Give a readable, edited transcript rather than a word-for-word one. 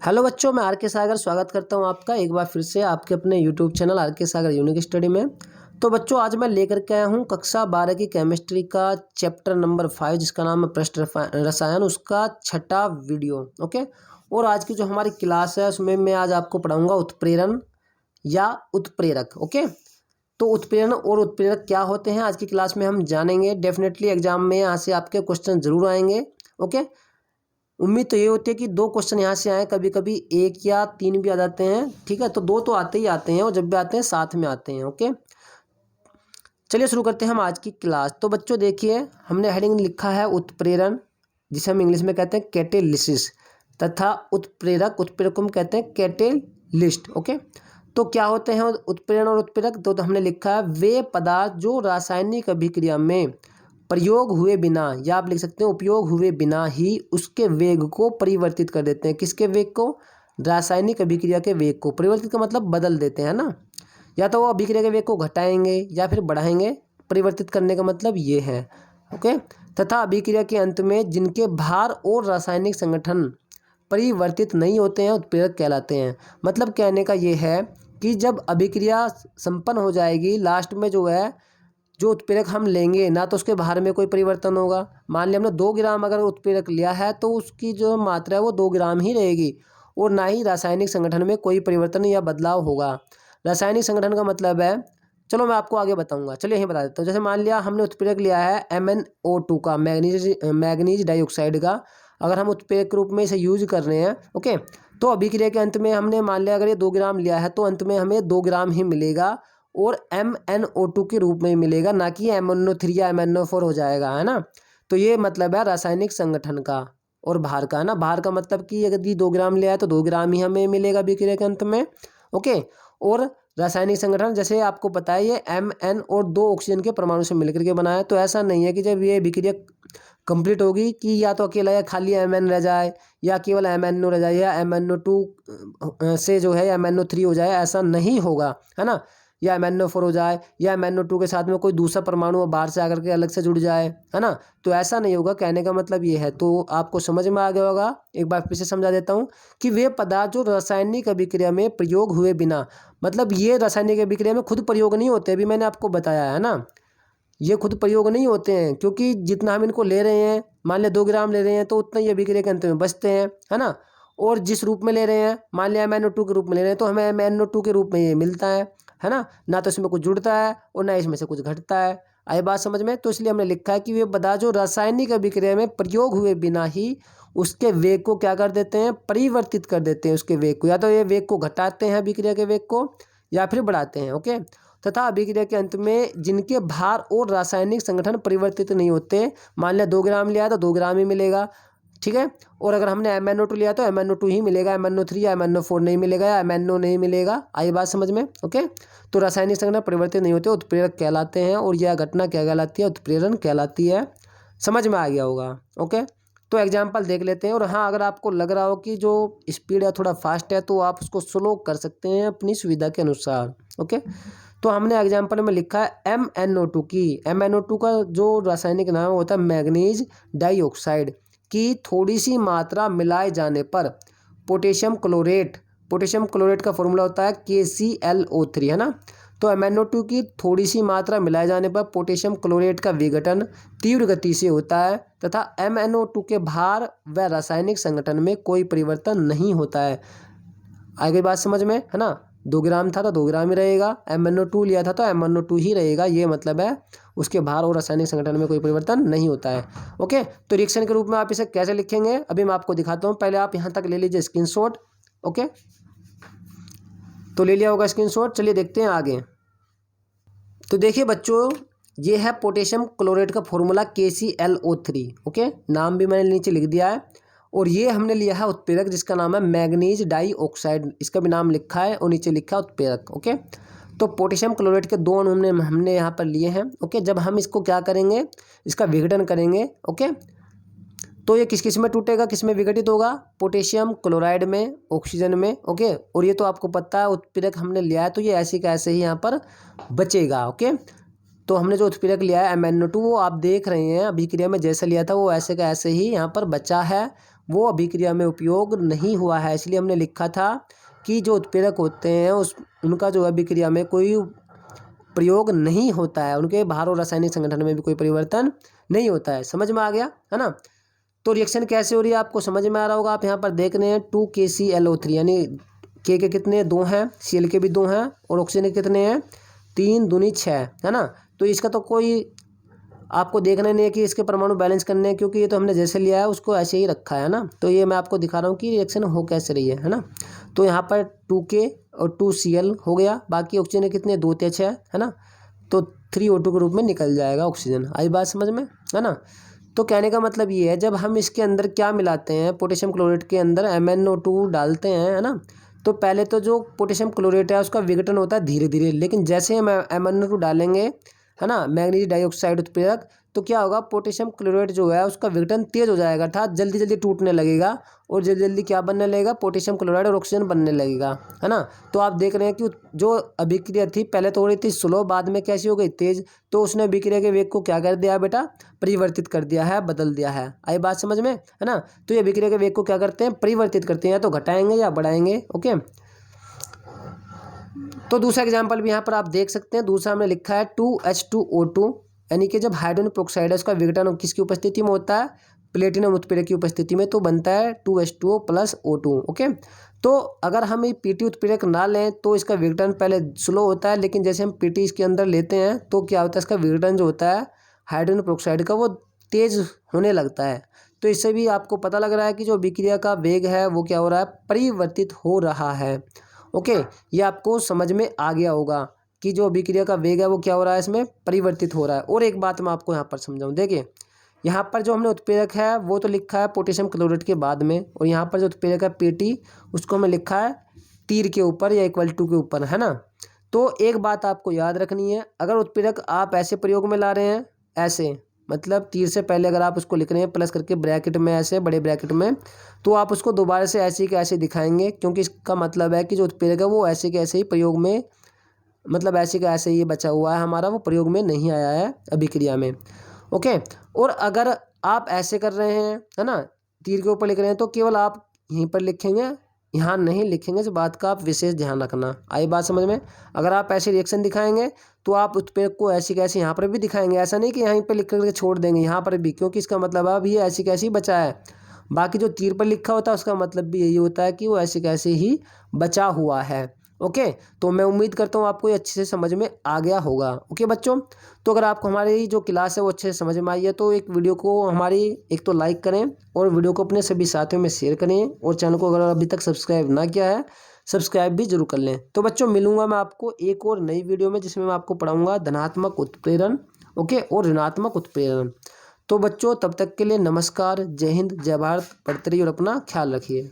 Hello बच्चों, मैं are के सागर स्वागत करता हूं आपका एक बार फिर से आपके अपने यूट्यूब चैनल आर के सागर यूनिक स्टडी में। तो बच्चों, आज मैं लेकर के आया हूं कक्षा 12 की केमिस्ट्री का चैप्टर नंबर 5 जिसका नाम है पृष्ठ रसायन, उसका छठा वीडियो। ओके। और आज की जो हमारी क्लास है उसमें मैं आज आपको पढ़ाऊँगा उत्प्रेरण या उत्प्रेरक। ओके। तो उत्प्रेरण और उत्प्रेरक क्या होते हैं आज की क्लास में हम जानेंगे। डेफिनेटली एग्जाम में यहाँ से आपके क्वेश्चन जरूर आएंगे। ओके। उम्मीद तो ये होती है कि 2 क्वेश्चन यहाँ से आए, कभी कभी 1 या 3 भी आ जाते हैं। ठीक है, तो 2 तो आते ही आते हैं और जब भी आते हैं साथ में आते हैं। ओके, चलिए शुरू करते हैं हम आज की क्लास। तो बच्चों देखिए, हमने हेडिंग लिखा है उत्प्रेरण, जिसे हम इंग्लिश में कहते हैं कैटेलिसिस, तथा उत्प्रेरक को हम कहते हैं कैटेलिस्ट। ओके। तो क्या होते हैं उत्प्रेरण और उत्प्रेरक? तो हमने लिखा है वे पदार्थ जो रासायनिक अभिक्रिया में प्रयोग हुए बिना, या आप लिख सकते हैं उपयोग हुए बिना ही उसके वेग को परिवर्तित कर देते हैं। किसके वेग को? रासायनिक अभिक्रिया के वेग को। परिवर्तित का मतलब बदल देते हैं ना, या तो वो अभिक्रिया के वेग को घटाएंगे या फिर बढ़ाएंगे। परिवर्तित करने का मतलब ये है। ओके। तथा अभिक्रिया के अंत में जिनके भार और रासायनिक संगठन परिवर्तित नहीं होते हैं उत्प्रेरक कहलाते हैं। मतलब कहने का ये है कि जब अभिक्रिया संपन्न हो जाएगी, लास्ट में जो उत्प्रेरक हम लेंगे ना, तो उसके भार में कोई परिवर्तन होगा। मान लिया हमने 2 ग्राम अगर उत्प्रेरक लिया है तो उसकी जो मात्रा है वो 2 ग्राम ही रहेगी, और ना ही रासायनिक संगठन में कोई परिवर्तन या बदलाव होगा। रासायनिक संगठन का मतलब है, चलो मैं आपको आगे बताऊंगा। चलिए यहीं बता देता हूँ। जैसे मान लिया हमने उत्प्रेरक लिया है MnO2 का, मैग्नीज डाइऑक्साइड का। अगर हम उत्प्रेरक के रूप में इसे यूज कर रहे हैं, ओके, तो अभिक्रिया के अंत में हमने मान लिया अगर ये 2 ग्राम लिया है तो अंत में हमें 2 ग्राम ही मिलेगा, और MnO2 के रूप में मिलेगा, ना कि MnO3 या MnO4 हो जाएगा, है ना। तो ये मतलब है रासायनिक संगठन का और भार का, है ना। भार का मतलब कि यदि 2 ग्राम लिया है तो 2 ग्राम ही हमें मिलेगा अभिक्रिया के अंत में। ओके। और रासायनिक संगठन जैसे आपको पता है ये Mn और 2 ऑक्सीजन के परमाणु से मिलकर के बना है। तो ऐसा नहीं है कि जब ये अभिक्रिया कंप्लीट होगी कि या तो अकेला या खाली Mn रह जाए, या केवल MnO रह जाए, या MnO2 से या MnO3 हो जाए, ऐसा नहीं होगा, है ना। या MnO4 हो जाए, या MnO2 के साथ में कोई दूसरा परमाणु बाहर से आकर के अलग से जुड़ जाए, है ना। तो ऐसा नहीं होगा, कहने का मतलब ये है। तो आपको समझ में आ गया होगा। एक बार फिर से समझा देता हूँ कि वे पदार्थ जो रासायनिक अभिक्रिया में प्रयोग हुए बिना, मतलब ये रासायनिक अभिक्रिया में खुद प्रयोग नहीं होते, अभी मैंने आपको बताया है ना, ये खुद प्रयोग नहीं होते हैं, क्योंकि जितना हम इनको ले रहे हैं, मान लिया 2 ग्राम ले रहे हैं तो उतना ही अभिक्रिया के अंत में बचते हैं, है ना। और जिस रूप में ले रहे हैं, मान लिया MnO2 के रूप में ले रहे हैं तो हमें MnO2 के रूप में ये मिलता है ना। ना तो इसमें कुछ जुड़ता है और ना इसमें से कुछ घटता है। आई बात समझ में? तो इसलिए हमने लिखा है कि वे पदार्थ जो रासायनिक अभिक्रिया में प्रयोग हुए बिना ही उसके वेग को क्या कर देते हैं? परिवर्तित कर देते हैं उसके वेग को। या तो ये वेग को घटाते हैं अभिक्रिया के वेग को, या फिर बढ़ाते हैं। ओके। तथा अभिक्रिया के अंत में जिनके भार और रासायनिक संगठन परिवर्तित नहीं होते, मान लिया 2 ग्राम लिया तो 2 ग्राम ही मिलेगा, ठीक है। और अगर हमने MnO2 लिया तो MnO2 ही मिलेगा, MnO3 या MnO4 नहीं मिलेगा, या MnO नहीं मिलेगा। आई बात समझ में? ओके। तो रासायनिक संगठन परिवर्तित नहीं होते, उत्प्रेरक कहलाते हैं, और यह घटना क्या कहलाती है? उत्प्रेरण कहलाती है। समझ में आ गया होगा। ओके। तो एग्जाम्पल देख लेते हैं। और हाँ, अगर आपको लग रहा हो कि जो स्पीड है थोड़ा फास्ट है तो आप उसको स्लो कर सकते हैं अपनी सुविधा के अनुसार। ओके। तो हमने एग्जाम्पल में लिखा है MnO2 की। MnO2 का जो रासायनिक नाम होता है मैग्नीज डाइऑक्साइड की थोड़ी सी मात्रा मिलाए जाने पर पोटेशियम क्लोरेट का फॉर्मूला होता है KClO3, है ना। तो MnO2 की थोड़ी सी मात्रा मिलाए जाने पर पोटेशियम क्लोरेट का विघटन तीव्र गति से होता है, तथा MnO2 के भार व रासायनिक संगठन में कोई परिवर्तन नहीं होता है। आगे बात समझ में, है ना। 2 ग्राम था तो 2 ग्राम ही रहेगा, MnO2 लिया था तो MnO2 ही रहेगा, ये मतलब है उसके भार और रासायनिक संगठन में कोई परिवर्तन नहीं होता है। ओके। तो रिएक्शन के रूप में आप इसे कैसे लिखेंगे अभी मैं आपको दिखाता हूँ। पहले आप यहाँ तक ले लीजिए स्क्रीनशॉट। ओके। तो ले लिया होगा स्क्रीनशॉट। चलिए देखते हैं आगे। तो देखिए बच्चों, ये है पोटेशियम क्लोरेट का फॉर्मूला KClO3। ओके, नाम भी मैंने नीचे लिख दिया है। और ये हमने लिया है उत्प्रेरक जिसका नाम है मैग्नीज डाइऑक्साइड, इसका भी नाम लिखा है और नीचे लिखा है उत्प्रेरक। ओके। तो पोटेशियम क्लोरेट के 2 अणु हमने यहाँ पर लिए हैं। ओके। जब हम इसको क्या करेंगे, इसका विघटन करेंगे, ओके, तो ये किस किस में टूटेगा, किस में विघटित होगा? पोटेशियम क्लोराइड में, ऑक्सीजन में। ओके। और ये तो आपको पता है उत्प्रेरक हमने लिया है तो ये ऐसे का ऐसे ही यहाँ पर बचेगा। ओके। तो हमने जो उत्प्रेरक लिया है MnO2 वो आप देख रहे हैं अभिक्रिया में जैसे लिया था वो ऐसे का ऐसे ही यहाँ पर बचा है, वो अभिक्रिया में उपयोग नहीं हुआ है। इसलिए हमने लिखा था कि जो उत्प्रेरक होते हैं उनका जो अभिक्रिया में कोई प्रयोग नहीं होता है, उनके भार और रासायनिक संगठन में भी कोई परिवर्तन नहीं होता है। समझ में आ गया है ना। तो रिएक्शन कैसे हो रही है आपको समझ में आ रहा होगा। आप यहाँ पर देख रहे हैं 2KClO3 यानी के कितने 2 हैं, Cl के भी 2 हैं और ऑक्सीजन के कितने हैं 3 दूनी 6 है ना। तो इसका तो कोई आपको देखना नहीं है कि इसके परमाणु बैलेंस करने हैं, क्योंकि ये तो हमने जैसे लिया है उसको ऐसे ही रखा है ना। तो ये मैं आपको दिखा रहा हूँ कि रिएक्शन हो कैसे रही है ना। तो यहाँ पर 2K और 2Cl हो गया, बाकी ऑक्सीजन के कितने 2 + 6 है ना। तो 3O2 के रूप में निकल जाएगा ऑक्सीजन। आई बात समझ में है ना। तो कहने का मतलब ये है, जब हम इसके अंदर क्या मिलाते हैं, पोटेशियम क्लोराइड के अंदर MnO2 डालते हैं है ना, तो पहले तो जो पोटेशियम क्लोराइड है उसका विघटन होता है धीरे धीरे, लेकिन जैसे हम MnO2 डालेंगे है ना, मैग्नीज डाइऑक्साइड उत्प्रेरक, तो क्या होगा पोटेशियम क्लोराइड जो है उसका विघटन तेज हो जाएगा, अर्थात जल्दी जल्दी टूटने लगेगा और जल्दी जल्दी क्या बनने लगेगा, पोटेशियम क्लोराइड और ऑक्सीजन बनने लगेगा है ना। तो आप देख रहे हैं कि जो अभिक्रिया थी पहले तो हो रही थी स्लो, बाद में कैसी हो गई तेज। तो उसने अभिक्रिया के वेग को क्या कर दिया बेटा, परिवर्तित कर दिया है, बदल दिया है। आई बात समझ में है ना। तो ये अभिक्रिया के वेग को क्या करते हैं, परिवर्तित करते हैं, या तो घटाएंगे या बढ़ाएंगे। ओके, तो दूसरा एग्जाम्पल भी यहाँ पर आप देख सकते हैं। दूसरा हमने लिखा है 2H2O2 यानी कि जब हाइड्रोजन पेरोक्साइड है उसका विघटन किसकी उपस्थिति में होता है, प्लेटिनम उत्प्रेरक की उपस्थिति में, तो बनता है 2H2O + O2। ओके, तो अगर हम ये PT उत्प्रेरक ना लें तो इसका विघटन पहले स्लो होता है, लेकिन जैसे हम PT इसके अंदर लेते हैं तो क्या होता है, इसका विघटन जो होता है हाइड्रोजन पेरोक्साइड का वो तेज होने लगता है। तो इससे भी आपको पता लग रहा है कि जो अभिक्रिया का वेग है वो क्या हो रहा है, परिवर्तित हो रहा है। ओके, ये आपको समझ में आ गया होगा कि जो अभिक्रिया का वेग है वो क्या हो रहा है, इसमें परिवर्तित हो रहा है। और एक बात मैं आपको यहाँ पर समझाऊँ, देखिए यहाँ पर जो हमने उत्प्रेरक है वो तो लिखा है पोटेशियम क्लोराइड के बाद में, और यहाँ पर जो उत्प्रेरक है PT उसको हमें लिखा है तीर के ऊपर या = के ऊपर है ना। तो एक बात आपको याद रखनी है, अगर उत्प्रेरक आप ऐसे प्रयोग में ला रहे हैं, ऐसे मतलब तीर से पहले अगर आप उसको लिख रहे हैं प्लस करके ब्रैकेट में, ऐसे बड़े ब्रैकेट में, तो आप उसको दोबारा से ऐसे के ऐसे दिखाएंगे, क्योंकि इसका मतलब है कि जो उत्प्रेरक है वो ऐसे के ऐसे ही प्रयोग में, मतलब ऐसे का ऐसे ही बचा हुआ है हमारा, वो प्रयोग में नहीं आया है अभिक्रिया में। ओके, और अगर आप ऐसे कर रहे हैं है ना, तीर के ऊपर लिख रहे हैं, तो केवल आप यहीं पर लिखेंगे, यहाँ नहीं लिखेंगे। इस बात का आप विशेष ध्यान रखना। आई बात समझ में। अगर आप ऐसे रिएक्शन दिखाएंगे तो आप उत्प्रेरक को ऐसी कैसी यहाँ पर भी दिखाएंगे, ऐसा नहीं कि यहीं पर लिख करके छोड़ देंगे, यहाँ पर भी, क्योंकि इसका मतलब अब ये ऐसी कैसी बचा है। बाकी जो तीर पर लिखा होता है उसका मतलब भी यही होता है कि वो ऐसे कैसे ही बचा हुआ है। ओके, तो मैं उम्मीद करता हूँ आपको ये अच्छे से समझ में आ गया होगा। ओके बच्चों, तो अगर आपको हमारी जो क्लास है वो अच्छे से समझ में आई है तो एक वीडियो को हमारी एक तो लाइक करें और वीडियो को अपने सभी साथियों में शेयर करें, और चैनल को अगर अभी तक सब्सक्राइब ना किया है सब्सक्राइब भी जरूर कर लें। तो बच्चों मिलूंगा मैं आपको एक और नई वीडियो में, जिसमें मैं आपको पढ़ाऊँगा धनात्मक उत्प्रेरण ओके और ऋणात्मक उत्प्रेरण। तो बच्चों तब तक के लिए नमस्कार, जय हिंद, जय भारत, पढ़ते रहिए और अपना ख्याल रखिए।